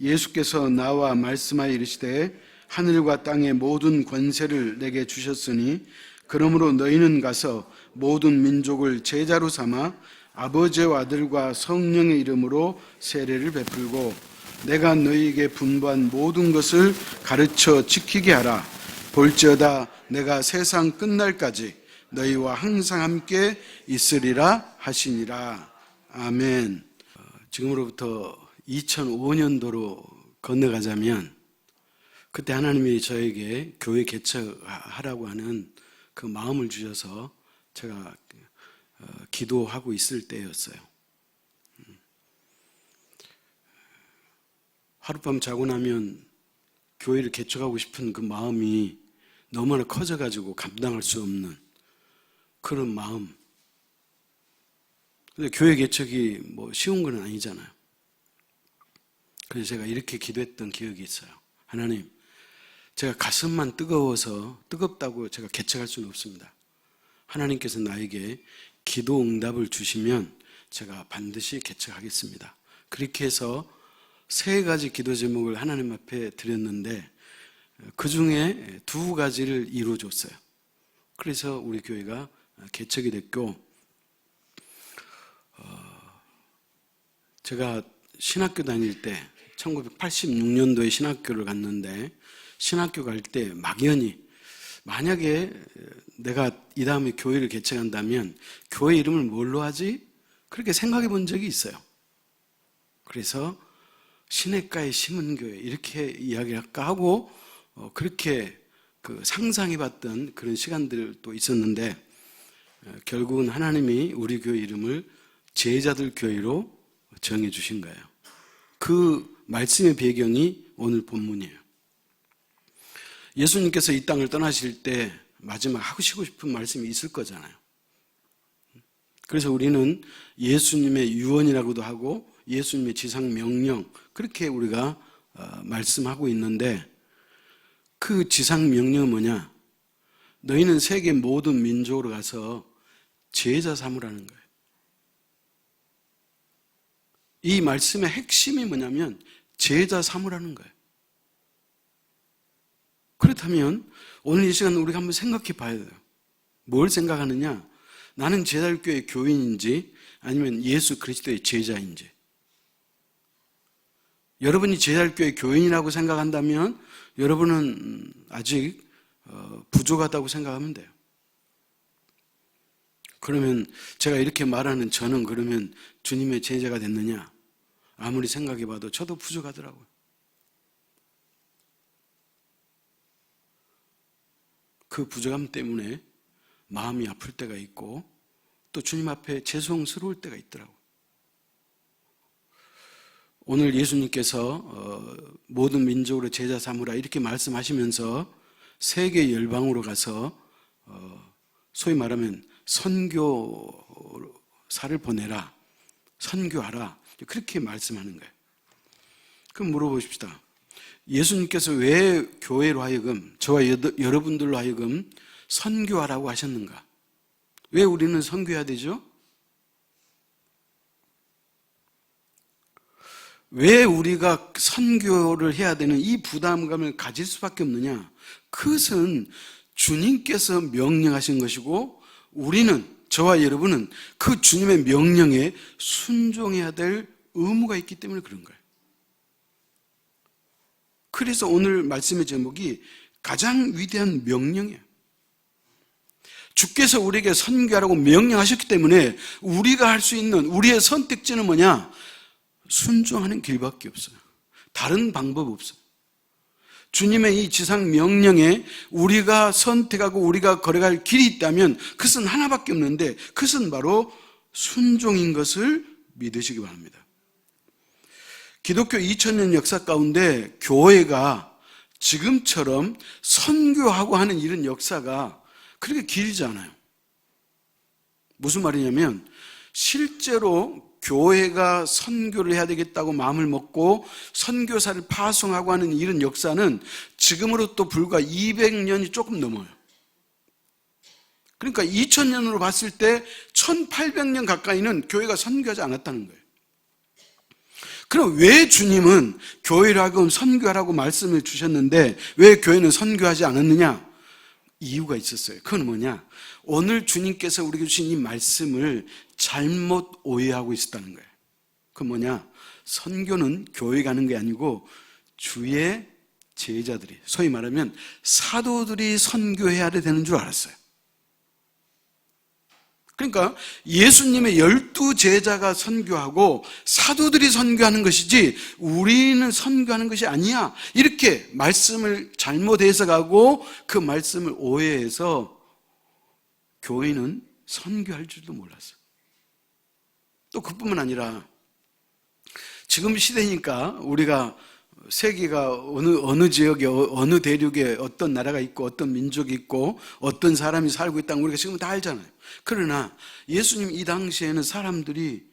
예수께서 나와 말씀하여 이르시되 하늘과 땅의 모든 권세를 내게 주셨으니 그러므로 너희는 가서 모든 민족을 제자로 삼아 아버지와 아들과 성령의 이름으로 세례를 베풀고 내가 너희에게 분부한 모든 것을 가르쳐 지키게 하라. 볼지어다 내가 세상 끝날까지 너희와 항상 함께 있으리라 하시니라. 아멘. 지금으로부터 2005년도로 건너가자면 그때 하나님이 저에게 교회 개척하라고 하는 그 마음을 주셔서 제가 기도하고 있을 때였어요. 하룻밤 자고 나면 교회를 개척하고 싶은 그 마음이 너무나 커져가지고 감당할 수 없는 그런 마음. 근데 교회 개척이 뭐 쉬운 건 아니잖아요. 그래서 제가 이렇게 기도했던 기억이 있어요. 하나님, 제가 가슴만 뜨거워서 뜨겁다고 제가 개척할 수는 없습니다. 하나님께서 나에게 기도 응답을 주시면 제가 반드시 개척하겠습니다. 그렇게 해서 3가지 기도 제목을 하나님 앞에 드렸는데 그 중에 2가지를 이루어줬어요. 그래서 우리 교회가 개척이 됐고, 제가 신학교 다닐 때 1986년도에 신학교를 갔는데 신학교 갈 때 막연히 만약에 내가 이 다음에 교회를 개척한다면 교회 이름을 뭘로 하지? 그렇게 생각해 본 적이 있어요. 그래서 시냇가에 심은 교회 이렇게 이야기를 할까 하고 그렇게 상상해 봤던 그런 시간들도 있었는데 결국은 하나님이 우리 교회 이름을 제자들 교회로 정해 주신 거예요. 그 말씀의 배경이 오늘 본문이에요. 예수님께서 이 땅을 떠나실 때 마지막 하시고 싶은 말씀이 있을 거잖아요. 그래서 우리는 예수님의 유언이라고도 하고 예수님의 지상 명령 그렇게 우리가 말씀하고 있는데 그 지상 명령은 뭐냐? 너희는 세계 모든 민족으로 가서 제자 삼으라는 거예요. 이 말씀의 핵심이 뭐냐면 제자 삼으라는 거예요. 그렇다면 오늘 이 시간 우리가 한번 생각해 봐야 돼요. 뭘 생각하느냐? 나는 제자교회 교인인지 아니면 예수 그리스도의 제자인지. 여러분이 제자교회 교인이라고 생각한다면 여러분은 아직 부족하다고 생각하면 돼요. 그러면 제가 이렇게 말하는 저는 그러면 주님의 제자가 됐느냐? 아무리 생각해 봐도 저도 부족하더라고요. 그 부족함 때문에 마음이 아플 때가 있고 또 주님 앞에 죄송스러울 때가 있더라고요. 오늘 예수님께서 모든 민족으로 제자 삼으라 이렇게 말씀하시면서 세계 열방으로 가서 소위 말하면 선교사를 보내라, 선교하라 그렇게 말씀하는 거예요. 그럼 물어보십시다. 예수님께서 왜 교회로 하여금 저와 여러분들로 하여금 선교하라고 하셨는가? 왜 우리는 선교해야 되죠? 왜 우리가 선교를 해야 되는 이 부담감을 가질 수밖에 없느냐? 그것은 주님께서 명령하신 것이고 우리는 저와 여러분은 그 주님의 명령에 순종해야 될 의무가 있기 때문에 그런 거예요. 그래서 오늘 말씀의 제목이 가장 위대한 명령이에요. 주께서 우리에게 선교하라고 명령하셨기 때문에 우리가 할 수 있는 우리의 선택지는 뭐냐? 순종하는 길밖에 없어요. 다른 방법 없어요. 주님의 이 지상 명령에 우리가 선택하고 우리가 걸어갈 길이 있다면 그것은 하나밖에 없는데 그것은 바로 순종인 것을 믿으시기 바랍니다. 기독교 2000년 역사 가운데 교회가 지금처럼 선교하고 하는 이런 역사가 그렇게 길지 않아요. 무슨 말이냐면 실제로 교회가 선교를 해야 되겠다고 마음을 먹고 선교사를 파송하고 하는 이런 역사는 지금으로부터 불과 200년이 조금 넘어요. 그러니까 2000년으로 봤을 때 1800년 가까이는 교회가 선교하지 않았다는 거예요. 그럼 왜 주님은 교회라고 선교하라고 말씀을 주셨는데 왜 교회는 선교하지 않았느냐? 이유가 있었어요. 그건 뭐냐? 오늘 주님께서 우리에게 주신 이 말씀을 잘못 오해하고 있었다는 거예요. 그건 뭐냐? 선교는 교회 가는 게 아니고 주의 제자들이, 소위 말하면 사도들이 선교해야 되는 줄 알았어요. 그러니까 예수님의 12제자가 선교하고 사도들이 선교하는 것이지 우리는 선교하는 것이 아니야. 이렇게 말씀을 잘못 해석하고 그 말씀을 오해해서 교회는 선교할 줄도 몰랐어요. 또 그뿐만 아니라 지금 시대니까 우리가 세계가 어느 지역에 어느 대륙에 어떤 나라가 있고 어떤 민족이 있고 어떤 사람이 살고 있다는 우리가 지금 다 알잖아요. 그러나 예수님 이 당시에는 사람들이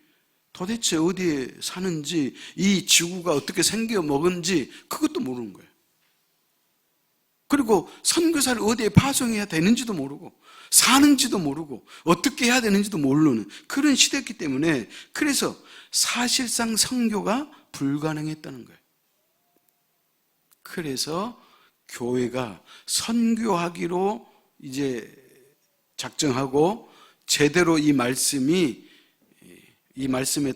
도대체 어디에 사는지 이 지구가 어떻게 생겨 먹은지 그것도 모르는 거예요. 그리고 선교사를 어디에 파송해야 되는지도 모르고 사는지도 모르고 어떻게 해야 되는지도 모르는 그런 시대였기 때문에 그래서 사실상 선교가 불가능했다는 거예요. 그래서 교회가 선교하기로 이제 작정하고 제대로 이 말씀에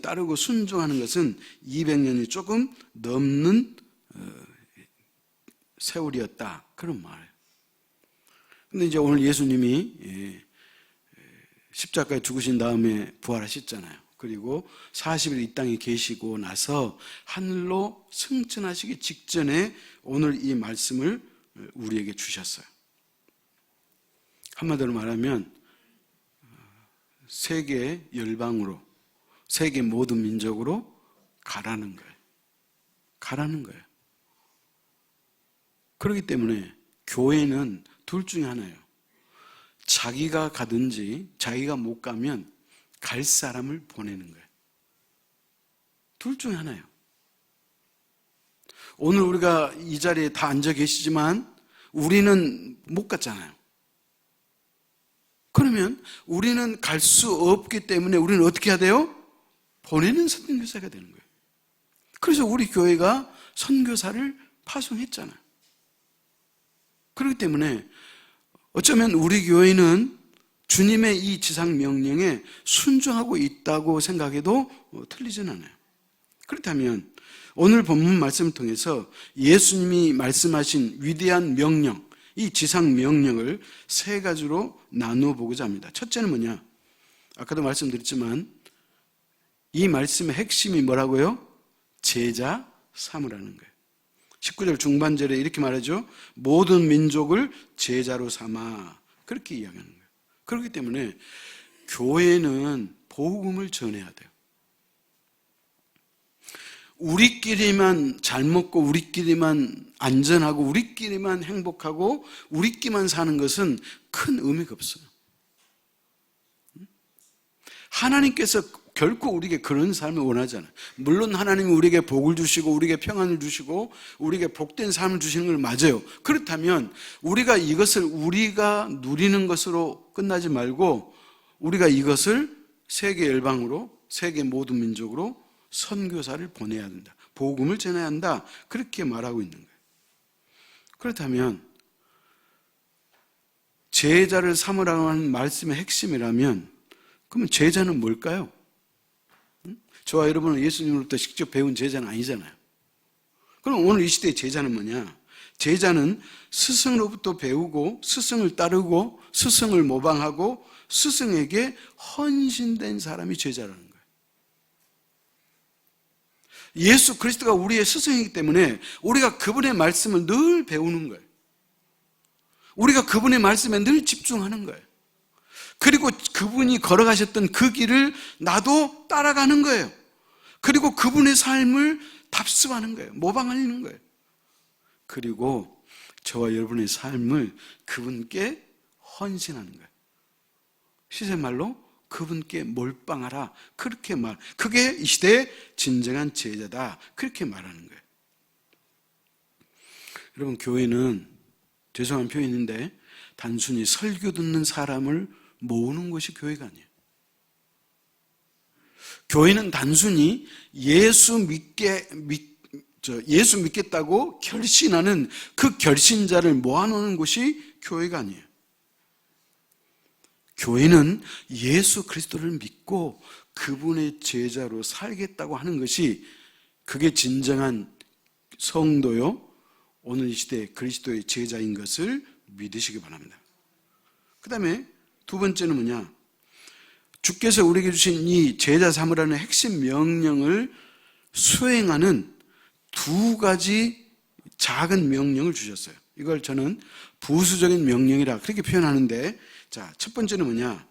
따르고 순종하는 것은 200년이 조금 넘는 세월이었다. 그런 말이에요. 근데 이제 오늘 예수님이 십자가에 죽으신 다음에 부활하셨잖아요. 그리고 40일 이 땅에 계시고 나서 하늘로 승천하시기 직전에 오늘 이 말씀을 우리에게 주셨어요. 한마디로 말하면 세계 열방으로, 세계 모든 민족으로 가라는 거예요. 가라는 거예요. 그렇기 때문에 교회는 둘 중에 하나예요. 자기가 가든지 자기가 못 가면 갈 사람을 보내는 거예요. 둘 중에 하나예요. 오늘 우리가 이 자리에 다 앉아 계시지만 우리는 못 갔잖아요. 그러면 우리는 갈 수 없기 때문에 우리는 어떻게 해야 돼요? 보내는 선교사가 되는 거예요. 그래서 우리 교회가 선교사를 파송했잖아요. 그렇기 때문에 어쩌면 우리 교회는 주님의 이 지상 명령에 순종하고 있다고 생각해도 틀리진 않아요. 그렇다면 오늘 본문 말씀을 통해서 예수님이 말씀하신 위대한 명령, 이 지상 명령을 세 가지로 나누어 보고자 합니다. 첫째는 뭐냐? 아까도 말씀드렸지만 이 말씀의 핵심이 뭐라고요? 제자 삼으라는 거예요. 19절 중반절에 이렇게 말하죠. 모든 민족을 제자로 삼아. 그렇게 이야기하는 거예요. 그렇기 때문에 교회는 복음을 전해야 돼요. 우리끼리만 잘 먹고 우리끼리만 안전하고 우리끼리만 행복하고 우리끼리만 사는 것은 큰 의미가 없어요. 하나님께서 결코 우리에게 그런 삶을 원하잖아요. 물론 하나님이 우리에게 복을 주시고 우리에게 평안을 주시고 우리에게 복된 삶을 주시는 걸 맞아요. 그렇다면 우리가 이것을 우리가 누리는 것으로 끝나지 말고 우리가 이것을 세계 열방으로 세계 모든 민족으로 선교사를 보내야 된다. 복음을 전해야 한다. 그렇게 말하고 있는 거예요. 그렇다면 제자를 삼으라고 하는 말씀의 핵심이라면 그러면 제자는 뭘까요? 저와 여러분은 예수님으로부터 직접 배운 제자는 아니잖아요. 그럼 오늘 이 시대의 제자는 뭐냐? 제자는 스승으로부터 배우고 스승을 따르고 스승을 모방하고 스승에게 헌신된 사람이 제자라는 거예요. 예수 그리스도가 우리의 스승이기 때문에 우리가 그분의 말씀을 늘 배우는 거예요. 우리가 그분의 말씀에 늘 집중하는 거예요. 그리고 그분이 걸어가셨던 그 길을 나도 따라가는 거예요. 그리고 그분의 삶을 답습하는 거예요. 모방하는 거예요. 그리고 저와 여러분의 삶을 그분께 헌신하는 거예요. 시세말로 그분께 몰빵하라. 그렇게 그게 이 시대의 진정한 제자다. 그렇게 말하는 거예요. 여러분, 교회는 죄송한 표현인데 단순히 설교 듣는 사람을 모으는 것이 교회가 아니에요. 교회는 단순히 예수 믿겠다고 결신하는 그 결신자를 모아놓는 곳이 교회가 아니에요. 교회는 예수 그리스도를 믿고 그분의 제자로 살겠다고 하는 것이, 그게 진정한 성도요, 오늘 이 시대에 그리스도의 제자인 것을 믿으시기 바랍니다. 그 다음에 두 번째는 뭐냐? 주께서 우리에게 주신 이 제자 삼으라는 핵심 명령을 수행하는 두 가지 작은 명령을 주셨어요. 이걸 저는 부수적인 명령이라 그렇게 표현하는데, 자, 첫 번째는 뭐냐?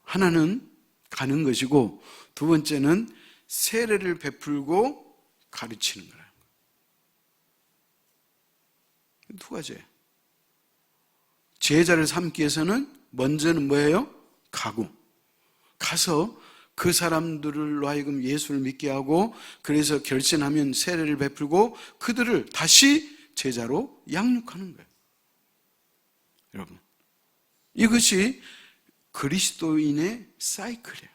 하나는 가는 것이고, 두 번째는 세례를 베풀고 가르치는 거라는 거예요. 두 가지예요. 제자를 삼기 위해서는 먼저는 뭐예요? 가서 그 사람들로 하여금 예수를 믿게 하고, 그래서 결심하면 세례를 베풀고 그들을 다시 제자로 양육하는 거예요. 여러분, 이것이 그리스도인의 사이클이에요.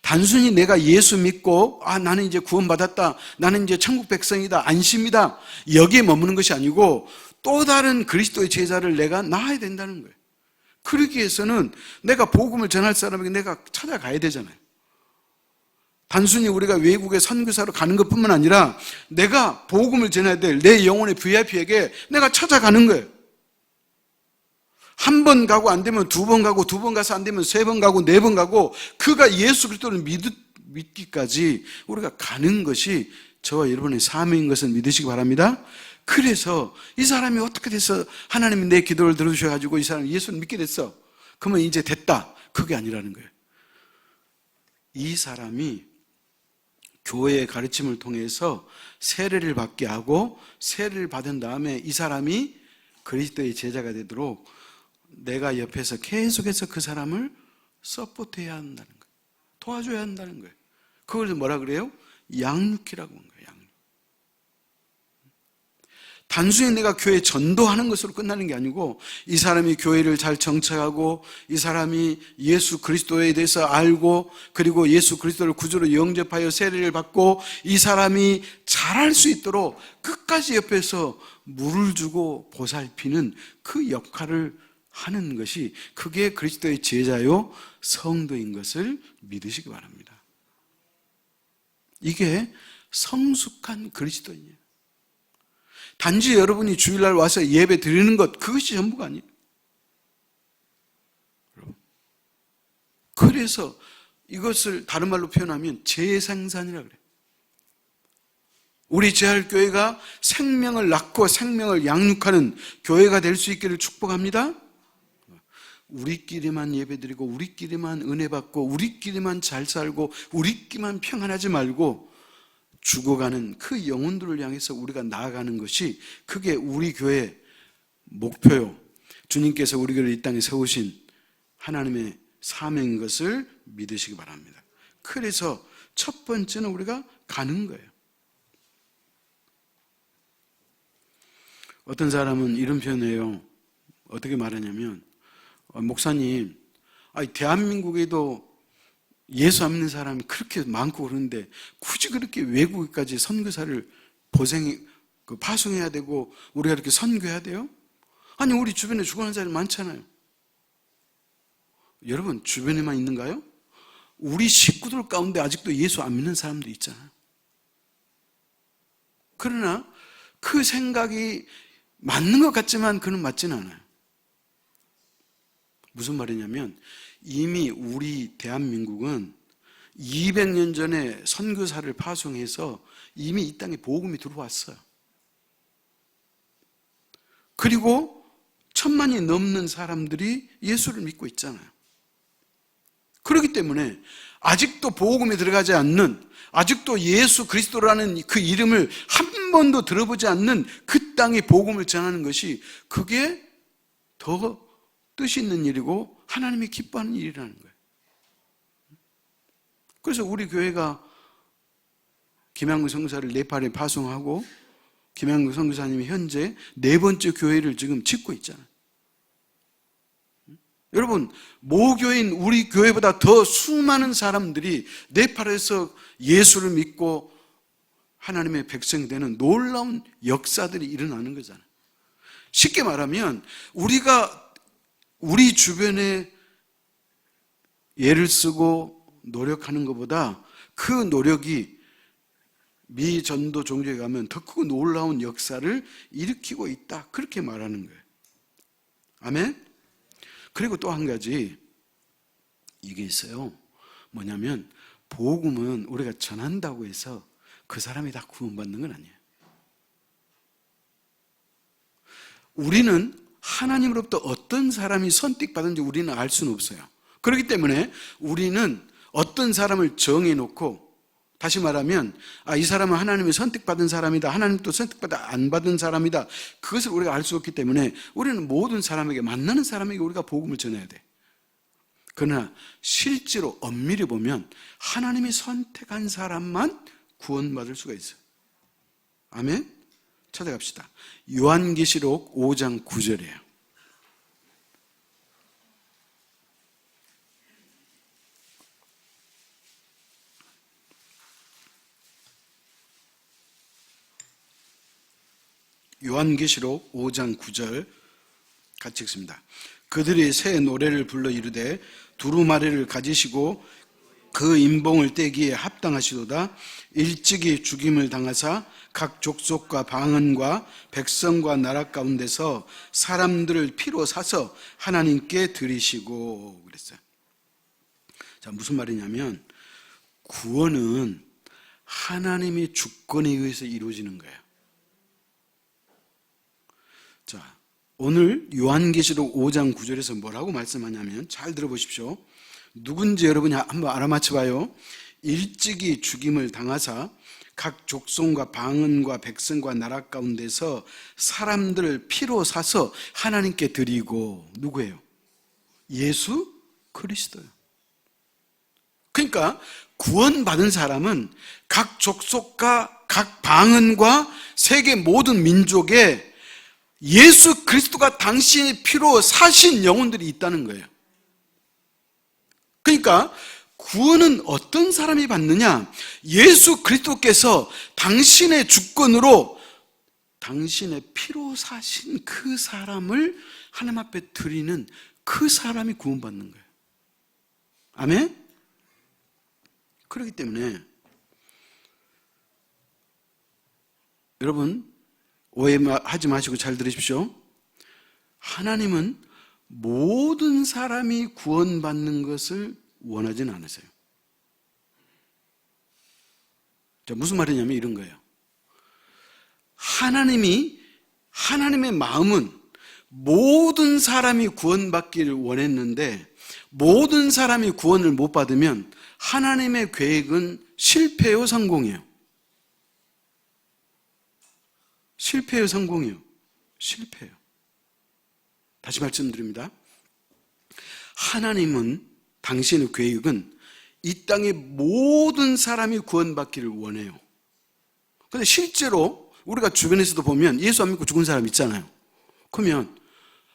단순히 내가 예수 믿고 나는 이제 구원받았다, 나는 이제 천국 백성이다, 안심이다, 여기에 머무는 것이 아니고 또 다른 그리스도의 제자를 내가 낳아야 된다는 거예요. 그러기 위해서는 내가 복음을 전할 사람에게 내가 찾아가야 되잖아요. 단순히 우리가 외국에 선교사로 가는 것뿐만 아니라 내가 복음을 전해야 될 내 영혼의 VIP에게 내가 찾아가는 거예요. 한 번 가고 안 되면 두 번 가고, 두 번 가서 안 되면 세 번 가고, 네 번 가고, 그가 예수 그리스도를 믿기까지 우리가 가는 것이 저와 여러분의 사명인 것을 믿으시기 바랍니다. 그래서 이 사람이 어떻게 돼서 하나님이 내 기도를 들어주셔가지고 이 사람이 예수를 믿게 됐어, 그러면 이제 됐다, 그게 아니라는 거예요. 이 사람이 교회의 가르침을 통해서 세례를 받게 하고, 세례를 받은 다음에 이 사람이 그리스도의 제자가 되도록 내가 옆에서 계속해서 그 사람을 서포트해야 한다는 거예요. 도와줘야 한다는 거예요. 그걸 뭐라 그래요? 양육이라고 하는 거예요. 양육. 단순히 내가 교회 전도하는 것으로 끝나는 게 아니고, 이 사람이 교회를 잘 정착하고, 이 사람이 예수 그리스도에 대해서 알고, 그리고 예수 그리스도를 구주로 영접하여 세례를 받고, 이 사람이 잘할 수 있도록 끝까지 옆에서 물을 주고 보살피는 그 역할을 하는 것이, 그게 그리스도의 제자요 성도인 것을 믿으시기 바랍니다. 이게 성숙한 그리스도인이에요. 단지 여러분이 주일날 와서 예배 드리는 것, 그것이 전부가 아니에요. 그래서 이것을 다른 말로 표현하면 재생산이라고 그래요. 우리 재활교회가 생명을 낳고 생명을 양육하는 교회가 될 수 있기를 축복합니다. 우리끼리만 예배드리고, 우리끼리만 은혜 받고, 우리끼리만 잘 살고, 우리끼리만 평안하지 말고 죽어가는 그 영혼들을 향해서 우리가 나아가는 것이, 그게 우리 교회의 목표요, 주님께서 우리 교회를 이 땅에 세우신 하나님의 사명인 것을 믿으시기 바랍니다. 그래서 첫 번째는 우리가 가는 거예요. 어떤 사람은 이런 표현을 해요. 어떻게 말하냐면, 목사님, 대한민국에도 예수 안 믿는 사람이 그렇게 많고 그러는데 굳이 그렇게 외국까지 선교사를 파송해야 되고 우리가 이렇게 선교해야 돼요? 아니, 우리 주변에 죽어가는 사람이 많잖아요. 여러분, 주변에만 있는가요? 우리 식구들 가운데 아직도 예수 안 믿는 사람도 있잖아요. 그러나 그 생각이 맞는 것 같지만 그는 맞지는 않아요. 무슨 말이냐면, 이미 우리 대한민국은 200년 전에 선교사를 파송해서 이미 이 땅에 복음이 들어왔어요. 그리고 1000만이 넘는 사람들이 예수를 믿고 있잖아요. 그렇기 때문에 아직도 복음에 들어가지 않는, 아직도 예수 그리스도라는 그 이름을 한 번도 들어보지 않는 그 땅에 복음을 전하는 것이, 그게 더 뜻이 있는 일이고 하나님이 기뻐하는 일이라는 거예요. 그래서 우리 교회가 김양구 선교사를 네팔에 파송하고, 김양구 선교사님이 현재 4번째 교회를 지금 짓고 있잖아요. 여러분, 모교인 우리 교회보다 더 수많은 사람들이 네팔에서 예수를 믿고 하나님의 백성이 되는 놀라운 역사들이 일어나는 거잖아요. 쉽게 말하면 우리가 우리 주변에 애를 쓰고 노력하는 것보다 그 노력이 미 전도 종교에 가면 더 크고 놀라운 역사를 일으키고 있다. 그렇게 말하는 거예요. 아멘? 그리고 또 한 가지 이게 있어요. 뭐냐면 복음은 우리가 전한다고 해서 그 사람이 다 구원받는 건 아니에요. 우리는 하나님으로부터 어떤 사람이 선택받은지 우리는 알 수는 없어요. 그렇기 때문에 우리는 어떤 사람을 정해놓고, 다시 말하면 이 사람은 하나님이 선택받은 사람이다, 하나님 또 선택받아 안 받은 사람이다, 그것을 우리가 알 수 없기 때문에 우리는 모든 사람에게, 만나는 사람에게 우리가 복음을 전해야 돼. 그러나 실제로 엄밀히 보면 하나님이 선택한 사람만 구원받을 수가 있어요. 아멘? 찾아갑시다. 요한계시록 5장 9절이에요. 요한계시록 5장 9절 같이 읽습니다. 그들이 새 노래를 불러 이르되 두루마리를 가지시고 그 인봉을 떼기에 합당하시도다. 일찍이 죽임을 당하사 각 족속과 방언과 백성과 나라 가운데서 사람들을 피로 사서 하나님께 드리시고 그랬어요. 자, 무슨 말이냐면 구원은 하나님의 주권에 의해서 이루어지는 거예요. 자, 오늘 요한계시록 5장 9절에서 뭐라고 말씀하냐면 잘 들어보십시오. 누군지 여러분이 한번 알아맞혀봐요. 일찍이 죽임을 당하사 각 족속과 방언과 백성과 나라 가운데서 사람들을 피로 사서 하나님께 드리고, 누구예요? 예수 그리스도요. 그러니까 구원받은 사람은 각 족속과 각 방언과 세계 모든 민족에 예수 그리스도가 당신의 피로 사신 영혼들이 있다는 거예요. 그러니까 구원은 어떤 사람이 받느냐? 예수 그리스도께서 당신의 주권으로 당신의 피로 사신 그 사람을 하나님 앞에 드리는 그 사람이 구원받는 거예요. 아멘? 그렇기 때문에 여러분 오해하지 마시고 잘 들으십시오. 하나님은 모든 사람이 구원받는 것을 원하지는 않으세요. 자, 무슨 말이냐면 이런 거예요. 하나님의 마음은 모든 사람이 구원받기를 원했는데 모든 사람이 구원을 못 받으면 하나님의 계획은 실패요, 성공이에요? 실패요, 성공이요? 실패요. 다시 말씀드립니다. 하나님은, 당신의 계획은 이 땅의 모든 사람이 구원받기를 원해요. 그런데 실제로 우리가 주변에서도 보면 예수 안 믿고 죽은 사람 있잖아요. 그러면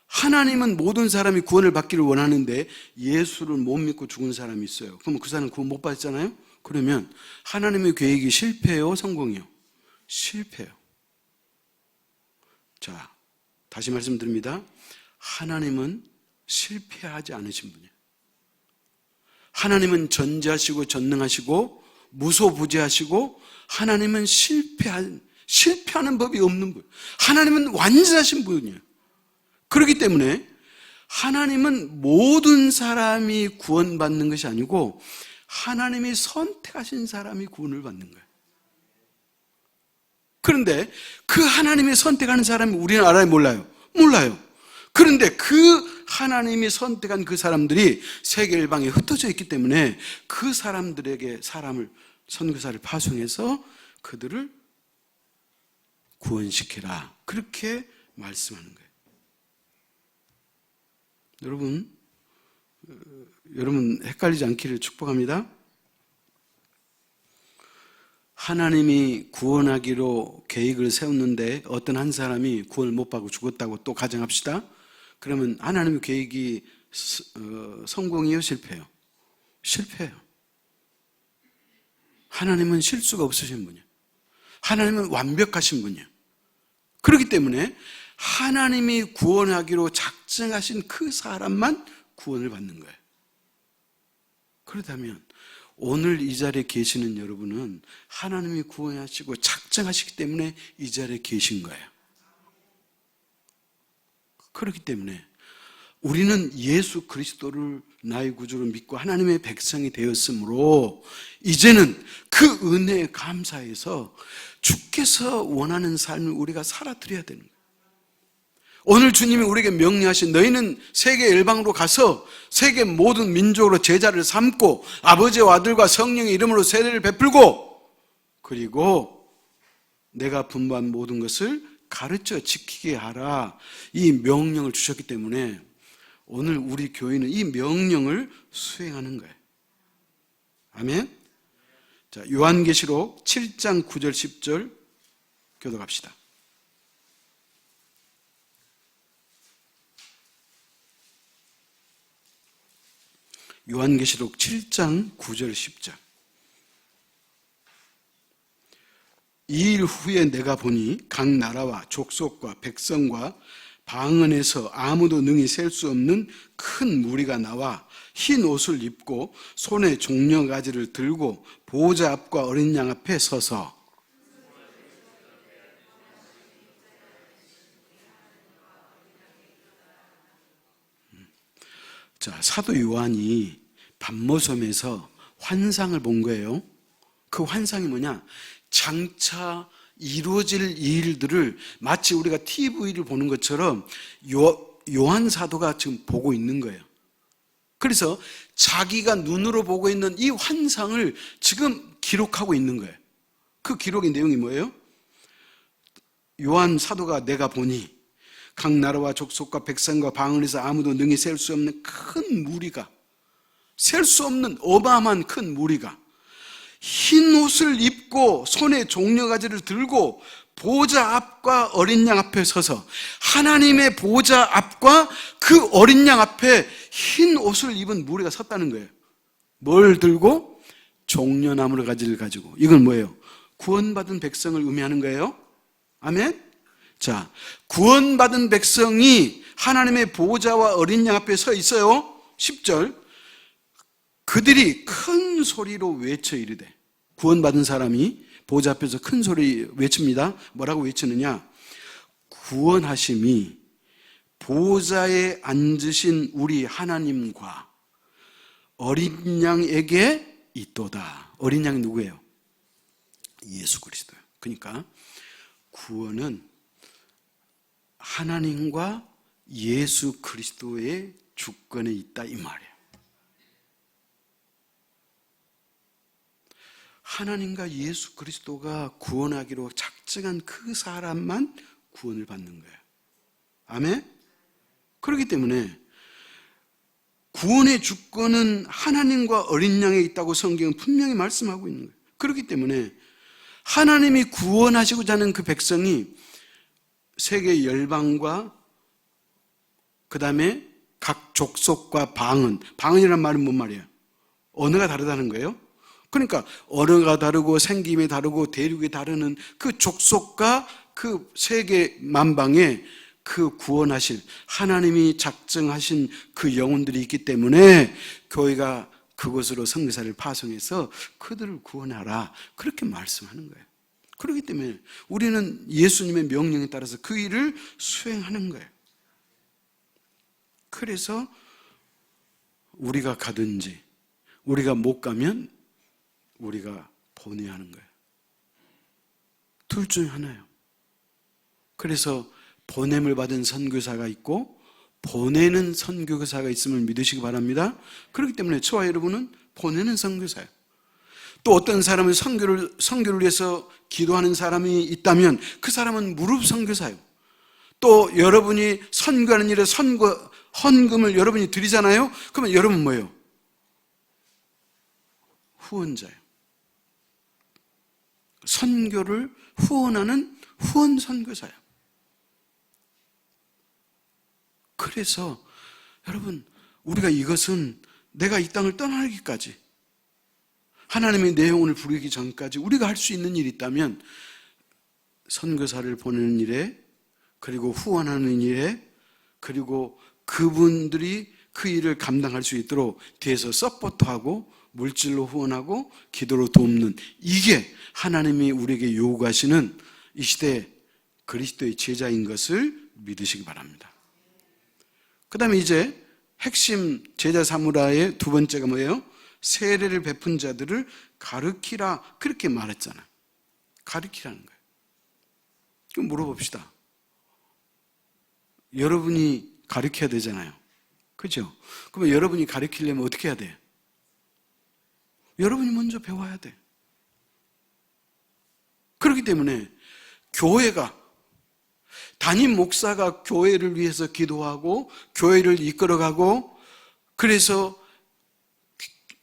하나님은 모든 사람이 구원을 받기를 원하는데 예수를 못 믿고 죽은 사람이 있어요. 그러면 그 사람은 구원 못 받았잖아요. 그러면 하나님의 계획이 실패요, 성공이요? 실패요. 자, 다시 말씀드립니다. 하나님은 실패하지 않으신 분이에요. 하나님은 전지하시고 전능하시고 무소부재하시고 하나님은 실패하는 법이 없는 분. 하나님은 완전하신 분이에요. 그렇기 때문에 하나님은 모든 사람이 구원받는 것이 아니고 하나님이 선택하신 사람이 구원을 받는 거예요. 그런데 그 하나님이 선택하는 사람이 우리는 알아요, 몰라요? 몰라요. 그런데 그 하나님이 선택한 그 사람들이 세계 일방에 흩어져 있기 때문에 그 사람들에게 선교사를 파송해서 그들을 구원시키라, 그렇게 말씀하는 거예요. 여러분 헷갈리지 않기를 축복합니다. 하나님이 구원하기로 계획을 세웠는데 어떤 한 사람이 구원을 못 받고 죽었다고 또 가정합시다. 그러면 하나님의 계획이 성공이요, 실패요? 실패예요. 하나님은 실수가 없으신 분이에요. 하나님은 완벽하신 분이에요. 그렇기 때문에 하나님이 구원하기로 작정하신 그 사람만 구원을 받는 거예요. 그렇다면 오늘 이 자리에 계시는 여러분은 하나님이 구원하시고 작정하시기 때문에 이 자리에 계신 거예요. 그렇기 때문에 우리는 예수 그리스도를 나의 구주로 믿고 하나님의 백성이 되었으므로 이제는 그 은혜에 감사해서 주께서 원하는 삶을 우리가 살아드려야 되는 거예요. 오늘 주님이 우리에게 명령하신 너희는 세계 열방으로 가서 세계 모든 민족으로 제자를 삼고 아버지와 아들과 성령의 이름으로 세례를 베풀고 그리고 내가 분부한 모든 것을 가르쳐 지키게 하라, 이 명령을 주셨기 때문에 오늘 우리 교회는 이 명령을 수행하는 거예요. 아멘. 자, 요한계시록 7장 9절 10절 교독합시다. 요한계시록 7장 9절 10절. 이 일 후에 내가 보니 각 나라와 족속과 백성과 방언에서 아무도 능히 셀 수 없는 큰 무리가 나와 흰 옷을 입고 손에 종려가지를 들고 보호자 앞과 어린 양 앞에 서서 자, 사도 요한이 반모섬에서 환상을 본 거예요. 그 환상이 뭐냐? 장차 이루어질 일들을 마치 우리가 TV를 보는 것처럼 요한 사도가 지금 보고 있는 거예요. 그래서 자기가 눈으로 보고 있는 이 환상을 지금 기록하고 있는 거예요. 그 기록의 내용이 뭐예요? 요한 사도가 내가 보니 각 나라와 족속과 백성과 방언에서 아무도 능히 셀 수 없는 큰 무리가, 셀 수 없는 어마어마한 큰 무리가 흰 옷을 입고 손에 종려가지를 들고 보호자 앞과 어린 양 앞에 서서 하나님의 보호자 앞과 그 어린 양 앞에 흰 옷을 입은 무리가 섰다는 거예요. 뭘 들고? 종려나무를 가지를 가지고. 이건 뭐예요? 구원받은 백성을 의미하는 거예요. 아멘? 자, 구원받은 백성이 하나님의 보호자와 어린 양 앞에 서 있어요. 10절. 그들이 큰 소리로 외쳐 이르되, 구원받은 사람이 보호자 앞에서 큰 소리 외칩니다. 뭐라고 외치느냐? 구원하심이 보호자에 앉으신 우리 하나님과 어린 양에게 있도다. 어린 양이 누구예요? 예수 그리스도예요. 그러니까 구원은 하나님과 예수 그리스도의 주권에 있다, 이 말이에요. 하나님과 예수 그리스도가 구원하기로 작정한 그 사람만 구원을 받는 거예요. 아멘? 그렇기 때문에 구원의 주권은 하나님과 어린 양에 있다고 성경은 분명히 말씀하고 있는 거예요. 그렇기 때문에 하나님이 구원하시고자 하는 그 백성이 세계 열방과 그 다음에 각 족속과 방언이란 말은 뭔 말이에요? 언어가 다르다는 거예요. 그러니까 언어가 다르고 생김이 다르고 대륙이 다르는 그 족속과 그 세계 만방에 그 구원하실 하나님이 작정하신 그 영혼들이 있기 때문에 교회가 그곳으로 선교사를 파송해서 그들을 구원하라, 그렇게 말씀하는 거예요. 그렇기 때문에 우리는 예수님의 명령에 따라서 그 일을 수행하는 거예요. 그래서 우리가 가든지 우리가 못 가면 우리가 보내야 하는 거예요. 둘 중에 하나예요. 그래서 보냄을 받은 선교사가 있고 보내는 선교사가 있음을 믿으시기 바랍니다. 그렇기 때문에 저와 여러분은 보내는 선교사예요. 또 어떤 사람은 선교를 위해서 기도하는 사람이 있다면 그 사람은 무릎 선교사예요. 또 여러분이 선교하는 일에 헌금을 여러분이 드리잖아요. 그러면 여러분 뭐예요? 후원자예요. 선교를 후원하는 후원 선교사예요. 그래서 여러분, 우리가 이것은 내가 이 땅을 떠나기까지, 하나님의 내 영혼을 부르기 전까지 우리가 할 수 있는 일이 있다면 선교사를 보내는 일에, 그리고 후원하는 일에, 그리고 그분들이 그 일을 감당할 수 있도록 뒤에서 서포트하고 물질로 후원하고 기도로 돕는, 이게 하나님이 우리에게 요구하시는 이 시대 그리스도의 제자인 것을 믿으시기 바랍니다. 그 다음에 이제 핵심 제자 사무라의 두 번째가 뭐예요? 세례를 베푼 자들을 가르치라, 그렇게 말했잖아요. 가르치라는 거예요. 그럼 물어봅시다. 여러분이 가르쳐야 되잖아요. 그죠? 그러면 여러분이 가르치려면 어떻게 해야 돼요? 여러분이 먼저 배워야 돼. 그렇기 때문에 교회가, 담임 목사가 교회를 위해서 기도하고 교회를 이끌어가고, 그래서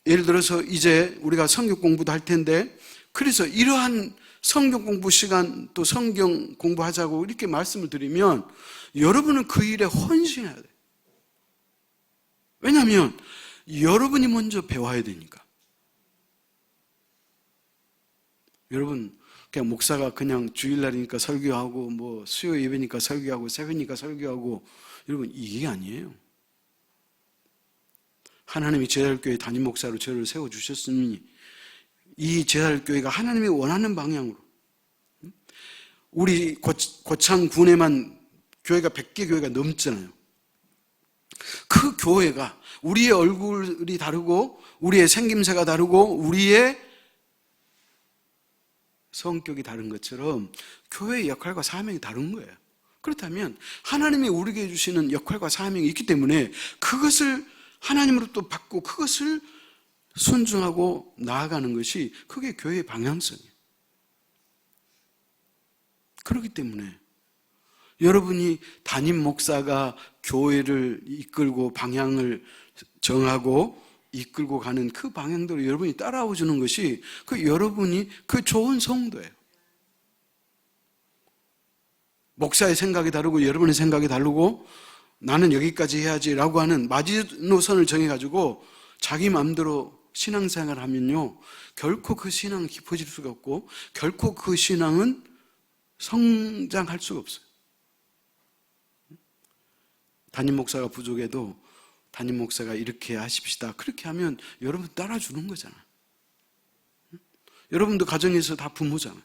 예를 들어서 이제 우리가 성경 공부도 할 텐데, 그래서 이러한 성경 공부 시간, 또 성경 공부하자고 이렇게 말씀을 드리면 여러분은 그 일에 헌신해야 돼요. 왜냐하면 여러분이 먼저 배워야 되니까. 여러분, 그냥 목사가 그냥 주일날이니까 설교하고, 뭐 수요 예배니까 설교하고, 새벽이니까 설교하고, 여러분, 이게 아니에요. 하나님이 제자교회 담임 목사로 저를 세워주셨으니 이 제자교회가 하나님이 원하는 방향으로, 우리 고창 군에만 교회가 100개 교회가 넘잖아요. 그 교회가 우리의 얼굴이 다르고 우리의 생김새가 다르고 우리의 성격이 다른 것처럼 교회의 역할과 사명이 다른 거예요. 그렇다면 하나님이 우리에게 주시는 역할과 사명이 있기 때문에 그것을 하나님으로부터 받고 그것을 순종하고 나아가는 것이, 그게 교회의 방향성이에요. 그렇기 때문에 여러분이 담임 목사가 교회를 이끌고 방향을 정하고 이끌고 가는 그 방향대로 여러분이 따라와 주는 것이, 그 여러분이 그 좋은 성도예요. 목사의 생각이 다르고 여러분의 생각이 다르고 나는 여기까지 해야지라고 하는 마지노선을 정해가지고 자기 마음대로 신앙생활을 하면요, 결코 그 신앙은 깊어질 수가 없고 결코 그 신앙은 성장할 수가 없어요. 담임 목사가 부족해도 담임 목사가 이렇게 하십시다, 그렇게 하면 여러분 따라주는 거잖아요. 여러분도 가정에서 다 부모잖아요.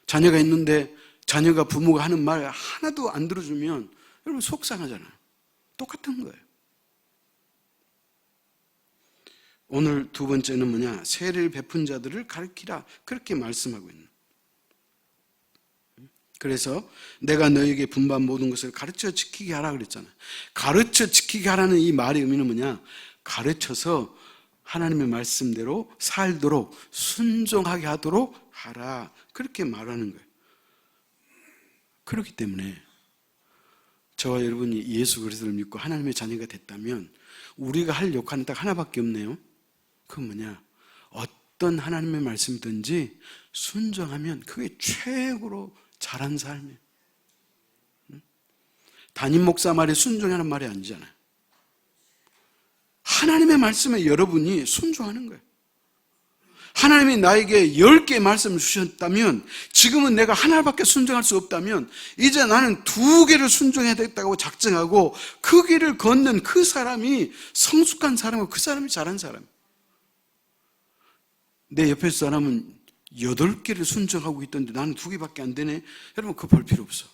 자녀가 있는데 자녀가 부모가 하는 말 하나도 안 들어주면 여러분 속상하잖아요. 똑같은 거예요. 오늘 두 번째는 뭐냐? 세례를 베푼 자들을 가르치라, 그렇게 말씀하고 있는. 그래서 내가 너에게 분반 모든 것을 가르쳐 지키게 하라 그랬잖아요. 가르쳐 지키게 하라는 이 말의 의미는 뭐냐? 가르쳐서 하나님의 말씀대로 살도록 순종하게 하도록 하라, 그렇게 말하는 거예요. 그렇기 때문에 저와 여러분이 예수 그리스도를 믿고 하나님의 자녀가 됐다면 우리가 할 역할은 딱 하나밖에 없네요. 그건 뭐냐? 어떤 하나님의 말씀이든지 순종하면 그게 최고로 잘한 삶이에요. 담임 목사 말에 순종하는 말이 아니잖아요. 하나님의 말씀에 여러분이 순종하는 거예요. 하나님이 나에게 10개의 말씀을 주셨다면, 지금은 내가 하나밖에 순종할 수 없다면 이제 나는 2개를 순종해야 되겠다고 작정하고 그 길을 걷는 그 사람이 성숙한 사람이고 그 사람이 잘한 사람이에요. 내 옆에 사람은 8개를 순종하고 있던데 나는 2개밖에 안 되네. 여러분, 그거 볼 필요 없어.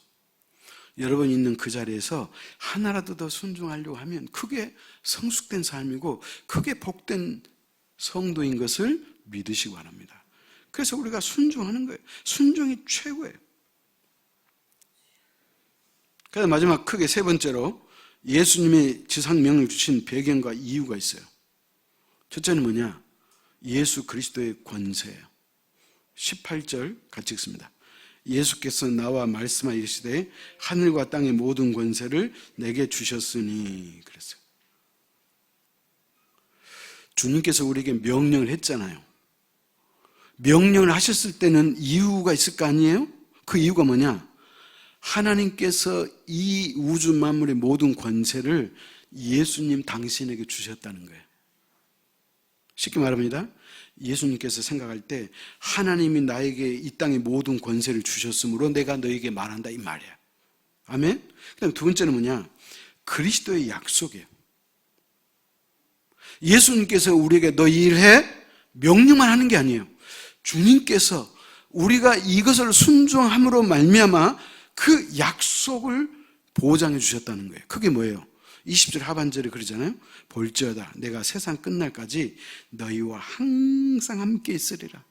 여러분이 있는 그 자리에서 하나라도 더 순종하려고 하면 그게 성숙된 삶이고 그게 복된 성도인 것을 믿으시기 바랍니다. 그래서 우리가 순종하는 거예요. 순종이 최고예요. 그래서 마지막 크게 세 번째로 예수님의 지상명령을 주신 배경과 이유가 있어요. 첫째는 뭐냐? 예수 그리스도의 권세예요. 18절 같이 읽습니다. 예수께서 나와 말씀하여 이르시되 하늘과 땅의 모든 권세를 내게 주셨으니, 그랬어요. 주님께서 우리에게 명령을 했잖아요. 명령을 하셨을 때는 이유가 있을 거 아니에요? 그 이유가 뭐냐? 하나님께서 이 우주 만물의 모든 권세를 예수님 당신에게 주셨다는 거예요. 쉽게 말합니다. 예수님께서 생각할 때 하나님이 나에게 이 땅의 모든 권세를 주셨으므로 내가 너에게 말한다 이 말이야. 아멘? 그 다음에 두 번째는 뭐냐? 그리스도의 약속이에요. 예수님께서 우리에게 너 일해 명령만 하는 게 아니에요. 주님께서 우리가 이것을 순종함으로 말미암아 그 약속을 보장해 주셨다는 거예요. 그게 뭐예요? 20절 하반절에 그러잖아요. 볼지어다 내가 세상 끝날까지 너희와 항상 함께 있으리라.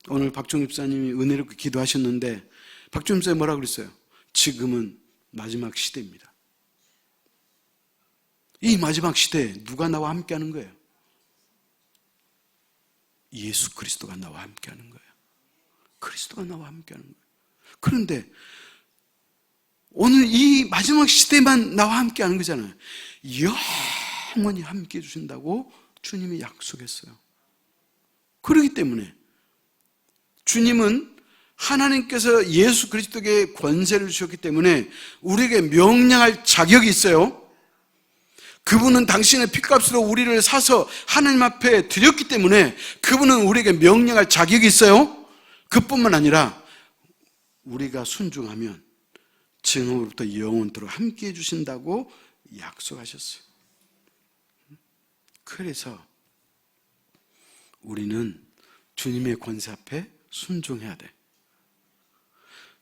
오늘 박종립 집사님이 은혜롭게 기도하셨는데 박종립 집사님이 뭐라고 그랬어요? 지금은 마지막 시대입니다. 이 마지막 시대에 누가 나와 함께 하는 거예요? 예수 그리스도가 나와 함께 하는 거예요. 그리스도가 나와 함께 하는 거예요. 그런데 오늘 이 마지막 시대만 나와 함께 하는 거잖아요. 영원히 함께 해주신다고 주님이 약속했어요. 그렇기 때문에 주님은 하나님께서 예수 그리스도에게 권세를 주셨기 때문에 우리에게 명령할 자격이 있어요. 그분은 당신의 핏값으로 우리를 사서 하나님 앞에 드렸기 때문에 그분은 우리에게 명령할 자격이 있어요. 그뿐만 아니라 우리가 순종하면 지금으로부터 영원토록 함께 해주신다고 약속하셨어요. 그래서 우리는 주님의 권세 앞에 순종해야 돼.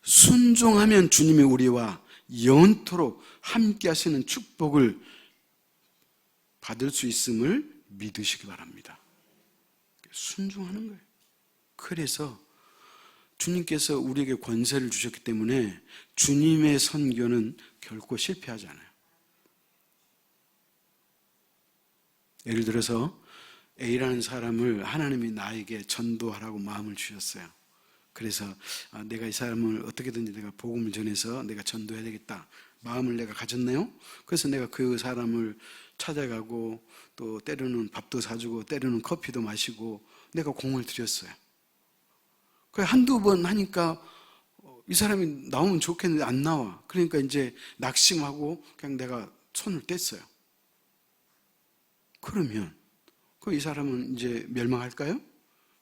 순종하면 주님이 우리와 영원토록 함께 하시는 축복을 받을 수 있음을 믿으시기 바랍니다. 순종하는 거예요. 그래서 주님께서 우리에게 권세를 주셨기 때문에 주님의 선교는 결코 실패하지 않아요. 예를 들어서 A라는 사람을 하나님이 나에게 전도하라고 마음을 주셨어요. 그래서 내가 이 사람을 어떻게든지 내가 복음을 전해서 내가 전도해야 되겠다 마음을 내가 가졌네요. 그래서 내가 그 사람을 찾아가고 또 때로는 밥도 사주고 때로는 커피도 마시고 내가 공을 들였어요. 한두 번 하니까 이 사람이 나오면 좋겠는데 안 나와. 그러니까 이제 낙심하고 그냥 내가 손을 뗐어요. 그러면 이 사람은 이제 멸망할까요?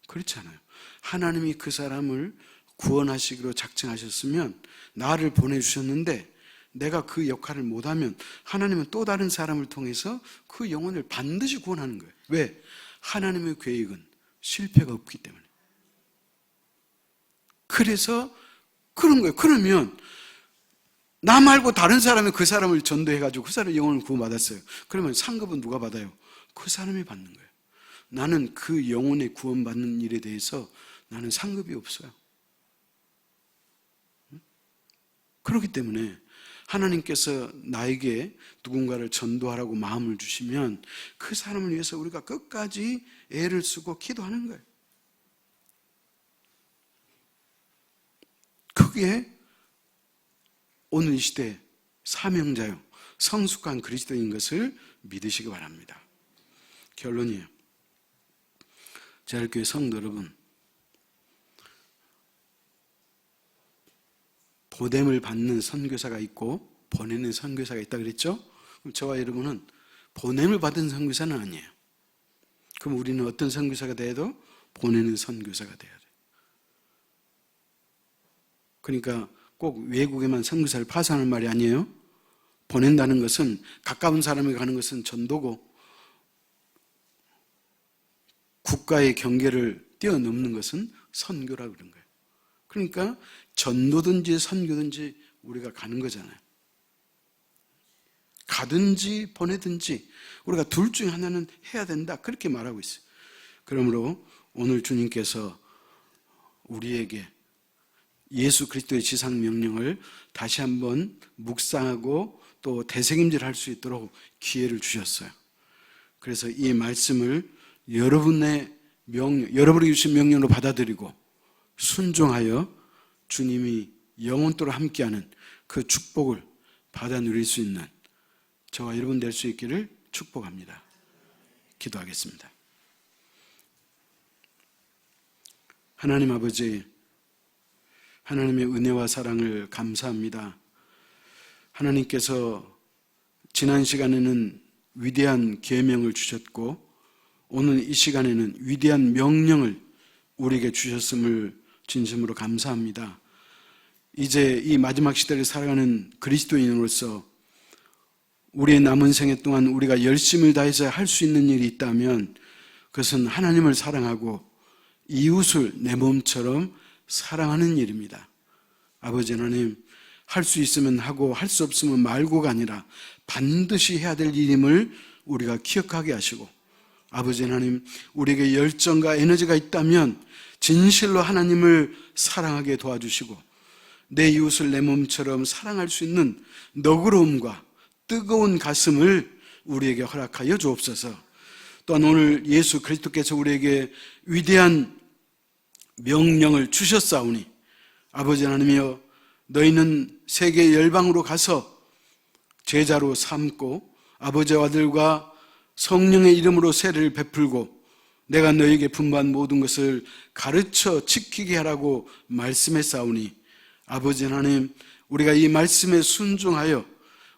그렇지 않아요. 하나님이 그 사람을 구원하시기로 작정하셨으면 나를 보내주셨는데 내가 그 역할을 못하면 하나님은 또 다른 사람을 통해서 그 영혼을 반드시 구원하는 거예요. 왜? 하나님의 계획은 실패가 없기 때문에. 그래서 그런 거예요. 그러면 나 말고 다른 사람이 그 사람을 전도해가지고 그 사람의 영혼을 구원받았어요. 그러면 상급은 누가 받아요? 그 사람이 받는 거예요. 나는 그 영혼의 구원받는 일에 대해서 나는 상급이 없어요. 그렇기 때문에 하나님께서 나에게 누군가를 전도하라고 마음을 주시면 그 사람을 위해서 우리가 끝까지 애를 쓰고 기도하는 거예요. 그게 오늘 이 시대 사명자요, 성숙한 그리스도인 것을 믿으시기 바랍니다. 결론이에요. 제일교회 성도 여러분, 보냄을 받는 선교사가 있고 보내는 선교사가 있다 그랬죠? 그럼 저와 여러분은 보냄을 받은 선교사는 아니에요. 그럼 우리는 어떤 선교사가 돼도 보내는 선교사가 돼야 돼요. 그러니까 꼭 외국에만 선교사를 파송하는 말이 아니에요. 보낸다는 것은 가까운 사람에게 가는 것은 전도고 국가의 경계를 뛰어넘는 것은 선교라고 그런 거예요. 그러니까 전도든지 선교든지 우리가 가는 거잖아요. 가든지 보내든지 우리가 둘 중에 하나는 해야 된다 그렇게 말하고 있어요. 그러므로 오늘 주님께서 우리에게 예수 그리스도의 지상 명령을 다시 한번 묵상하고 또 되새김질할 수 있도록 기회를 주셨어요. 그래서 이 말씀을 여러분의 여러분에게 주신 명령으로 받아들이고 순종하여 주님이 영원토록 함께하는 그 축복을 받아 누릴 수 있는 저와 여러분 될 수 있기를 축복합니다. 기도하겠습니다. 하나님 아버지, 하나님의 은혜와 사랑을 감사합니다. 하나님께서 지난 시간에는 위대한 계명을 주셨고 오늘 이 시간에는 위대한 명령을 우리에게 주셨음을 진심으로 감사합니다. 이제 이 마지막 시대를 살아가는 그리스도인으로서 우리의 남은 생애 동안 우리가 열심을 다해서 할 수 있는 일이 있다면 그것은 하나님을 사랑하고 이웃을 내 몸처럼 사랑하는 일입니다. 아버지 하나님, 할 수 있으면 하고 할 수 없으면 말고가 아니라 반드시 해야 될 일임을 우리가 기억하게 하시고, 아버지 하나님, 우리에게 열정과 에너지가 있다면 진실로 하나님을 사랑하게 도와주시고 내 이웃을 내 몸처럼 사랑할 수 있는 너그러움과 뜨거운 가슴을 우리에게 허락하여 주옵소서. 또한 오늘 예수 그리스도께서 우리에게 위대한 명령을 주셨사오니 아버지 하나님이여, 너희는 세계 열방으로 가서 제자로 삼고 아버지와 아들과 성령의 이름으로 세례를 베풀고 내가 너희에게 분부한 모든 것을 가르쳐 지키게 하라고 말씀했사오니 아버지 하나님, 우리가 이 말씀에 순종하여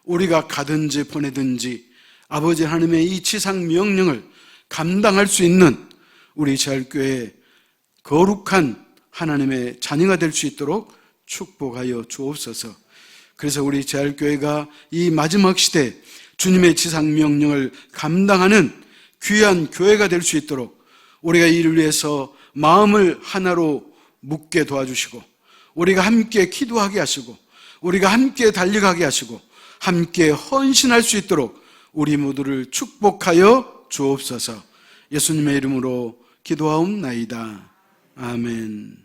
우리가 가든지 보내든지 아버지 하나님의 이 지상 명령을 감당할 수 있는 우리 제할교회의 거룩한 하나님의 자녀가 될 수 있도록 축복하여 주옵소서. 그래서 우리 제할교회가 이 마지막 시대 주님의 지상 명령을 감당하는 귀한 교회가 될 수 있도록 우리가 이를 위해서 마음을 하나로 묶게 도와주시고 우리가 함께 기도하게 하시고 우리가 함께 달려가게 하시고 함께 헌신할 수 있도록 우리 모두를 축복하여 주옵소서. 예수님의 이름으로 기도하옵나이다. 아멘.